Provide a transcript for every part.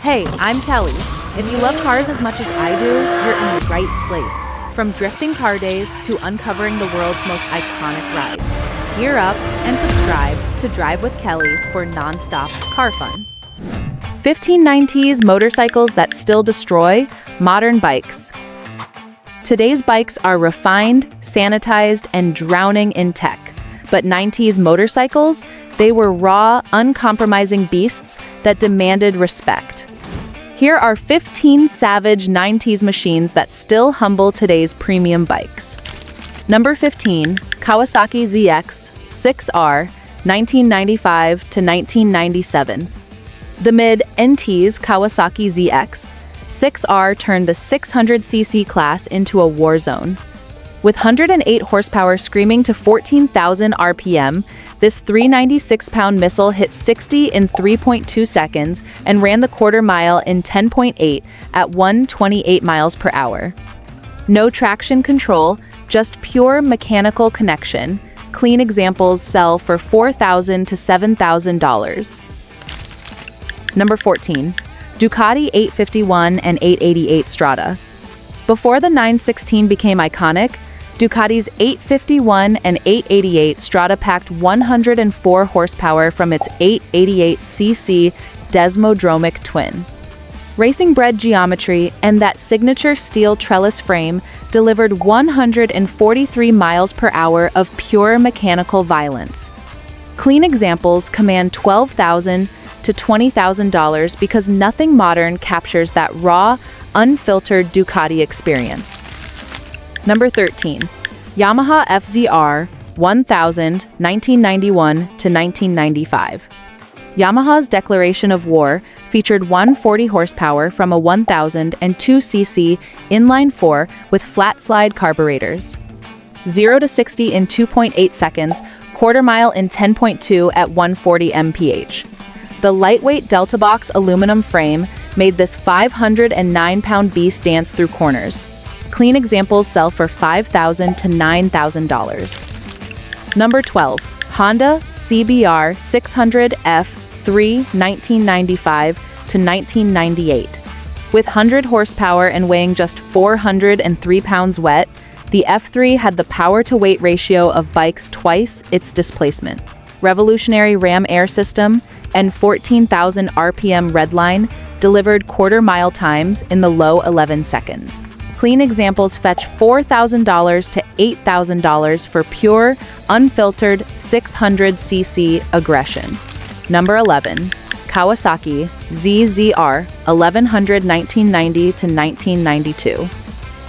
Hey, I'm Kelly. If you love cars as much as I do, you're in the right place. From drifting car days to uncovering the world's most iconic rides. Gear up and subscribe to Drive with Kelly for non-stop car fun. 1590s motorcycles that still destroy modern bikes. Today's bikes are refined, sanitized, and drowning in tech. But 90s motorcycles, they were raw, uncompromising beasts that demanded respect. Here are 15 savage 90s machines that still humble today's premium bikes. Number 15, Kawasaki ZX-6R, 1995 to 1997. The mid-90s Kawasaki ZX-6R turned the 600cc class into a war zone. With 108 horsepower screaming to 14,000 RPM, this 396-pound missile hit 60 in 3.2 seconds and ran the quarter mile in 10.8 at 128 miles per hour. No traction control, just pure mechanical connection. Clean examples sell for $4,000 to $7,000. Number 14, Ducati 851 and 888 Strada. Before the 916 became iconic, Ducati's 851 and 888 Strada packed 104 horsepower from its 888cc Desmodromic twin. Racing-bred geometry and that signature steel trellis frame delivered 143 miles per hour of pure mechanical violence. Clean examples command $12,000 to $20,000 because nothing modern captures that raw, unfiltered Ducati experience. Number 13, Yamaha FZR 1000, 1991 to 1995. Yamaha's declaration of war featured 140 horsepower from a 1002cc inline-4 with flat-slide carburetors. 0 to 60 in 2.8 seconds, quarter mile in 10.2 at 140 mph. The lightweight Delta Box aluminum frame made this 509-pound beast dance through corners. Clean examples sell for $5,000 to $9,000. Number 12, Honda CBR 600F3 1995 to 1998. With 100 horsepower and weighing just 403 pounds wet, the F3 had the power-to-weight ratio of bikes twice its displacement. Revolutionary ram air system and 14,000 RPM redline delivered quarter-mile times in the low 11 seconds. Clean examples fetch $4,000 to $8,000 for pure, unfiltered 600cc aggression. Number 11, Kawasaki ZX-R 1100 1990 to 1992.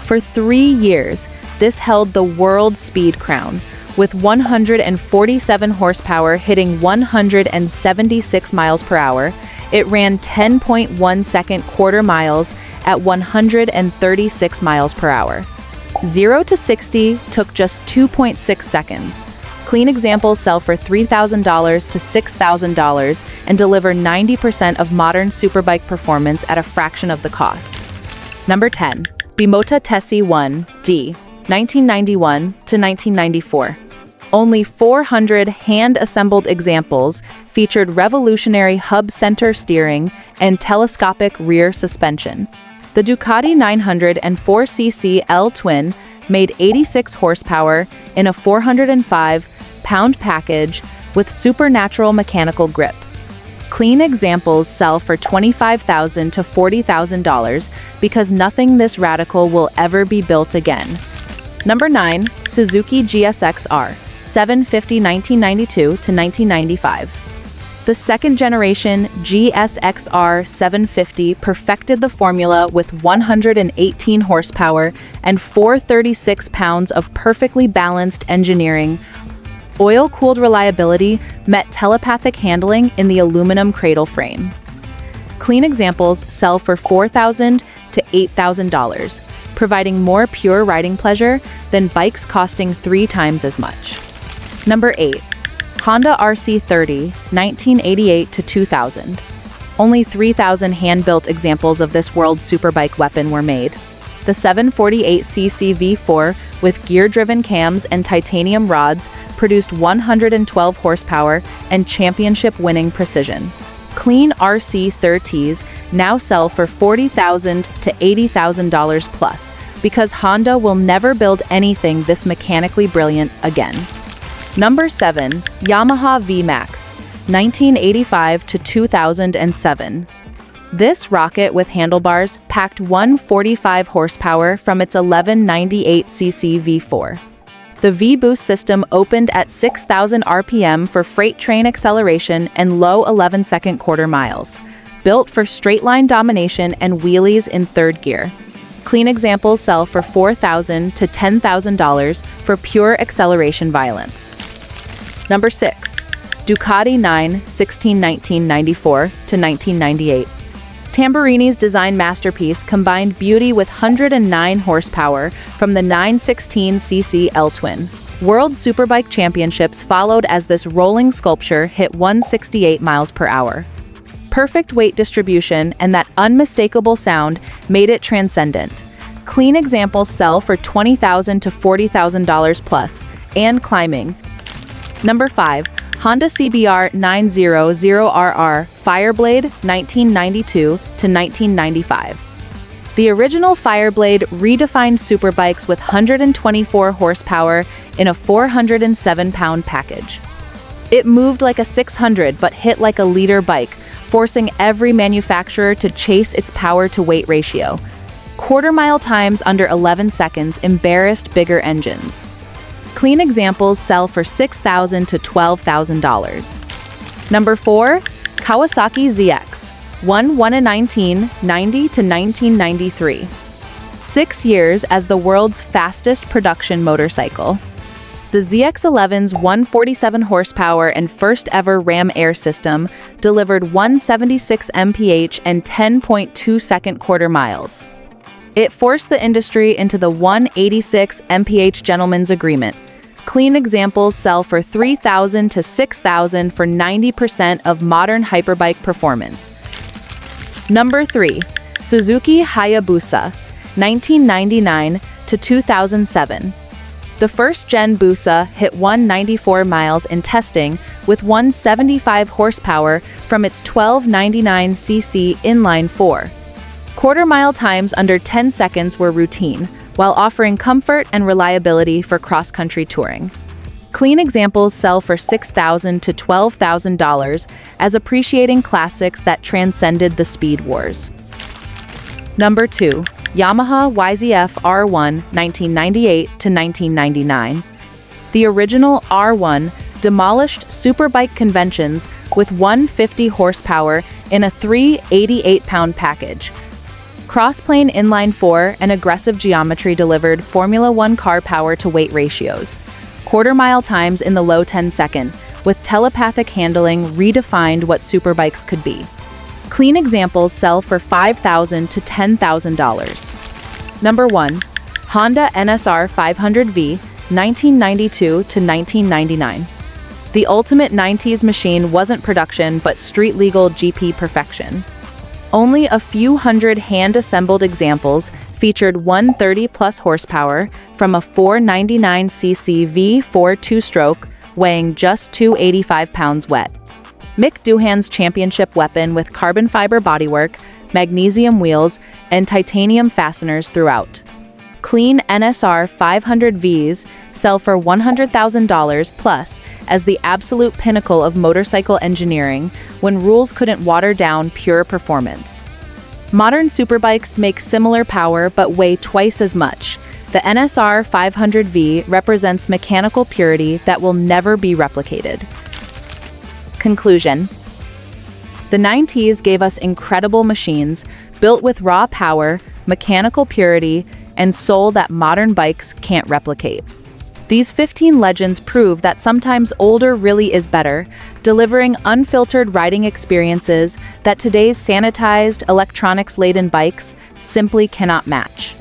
For 3 years, this held the world speed crown, with 147 horsepower hitting 176 miles per hour. It ran 10.1 second quarter miles at 136 miles per hour. 0 to 60 took just 2.6 seconds. Clean examples sell for $3,000 to $6,000 and deliver 90% of modern superbike performance at a fraction of the cost. Number 10, Bimota Tessie 1D, 1991 to 1994. Only 400 hand-assembled examples featured revolutionary hub center steering and telescopic rear suspension. The Ducati 904cc L-Twin made 86 horsepower in a 405-pound package with supernatural mechanical grip. Clean examples sell for $25,000 to $40,000 because nothing this radical will ever be built again. Number 9, Suzuki GSX-R 750 1992 to 1995. The second-generation GSX-R 750 perfected the formula with 118 horsepower and 436 pounds of perfectly balanced engineering. Oil-cooled reliability met telepathic handling in the aluminum cradle frame. Clean examples sell for $4,000 to $8,000, providing more pure riding pleasure than bikes costing 3 times as much. Number 8, Honda RC30 1988 to 2000. Only 3,000 hand-built examples of this world superbike weapon were made. The 748cc V4 with gear-driven cams and titanium rods produced 112 horsepower and championship-winning precision. Clean RC30s now sell for $40,000 to $80,000 plus, because Honda will never build anything this mechanically brilliant again. Number 7. Yamaha VMAX, 1985 to 2007. This rocket with handlebars packed 145 horsepower from its 1198cc V4. The V-Boost system opened at 6,000 RPM for freight train acceleration and low 11-second quarter miles, built for straight-line domination and wheelies in third gear. Clean examples sell for $4,000 to $10,000 for pure acceleration violence. Number 6. Ducati 916 1994 to 1998. Tamburini's design masterpiece combined beauty with 109 horsepower from the 916cc L-Twin. World Superbike Championships followed as this rolling sculpture hit 168 miles per hour. Perfect weight distribution and that unmistakable sound made it transcendent. Clean examples sell for $20,000 to $40,000 plus, and climbing. Number 5. Honda CBR 900RR Fireblade 1992 to 1995. The original Fireblade redefined superbikes with 124 horsepower in a 407-pound package. It moved like a 600 but hit like a liter bike, forcing every manufacturer to chase its power-to-weight ratio. Quarter-mile times under 11 seconds embarrassed bigger engines. Clean examples sell for $6,000 to $12,000. Number 4. Kawasaki ZX 1990 to 1993. 6 years as the world's fastest production motorcycle. The ZX-11's 147 horsepower and first ever ram air system delivered 176 mph and 10.2 second quarter miles. It forced the industry into the 186 mph gentleman's agreement. Clean examples sell for $3,000 to $6,000 for 90% of modern hyperbike performance. Number 3. Suzuki Hayabusa 1999 to 2007. The first-gen Busa hit 194 miles in testing with 175 horsepower from its 1299cc inline 4. Quarter-mile times under 10 seconds were routine, while offering comfort and reliability for cross-country touring. Clean examples sell for $6,000 to $12,000 as appreciating classics that transcended the speed wars. Number 2. Yamaha YZF R1 1998 to 1999. The original R1 demolished superbike conventions with 150 horsepower in a 388-pound package. Crossplane inline 4 and aggressive geometry delivered Formula 1 car power-to-weight ratios. Quarter-mile times in the low 10-second, with telepathic handling redefined what superbikes could be. Clean examples sell for $5,000 to $10,000. Number 1. Honda NSR 500V 1992 to 1999. The ultimate 90s machine wasn't production but street-legal GP perfection. Only a few hundred hand-assembled examples featured 130-plus horsepower from a 499cc V4 two-stroke weighing just 285 pounds wet. Mick Doohan's championship weapon with carbon fiber bodywork, magnesium wheels, and titanium fasteners throughout. Clean NSR 500Vs sell for $100,000 plus as the absolute pinnacle of motorcycle engineering when rules couldn't water down pure performance. Modern superbikes make similar power but weigh twice as much. The NSR 500V represents mechanical purity that will never be replicated. Conclusion. The 90s gave us incredible machines built with raw power, mechanical purity, and soul that modern bikes can't replicate. These 15 legends prove that sometimes older really is better, delivering unfiltered riding experiences that today's sanitized, electronics-laden bikes simply cannot match.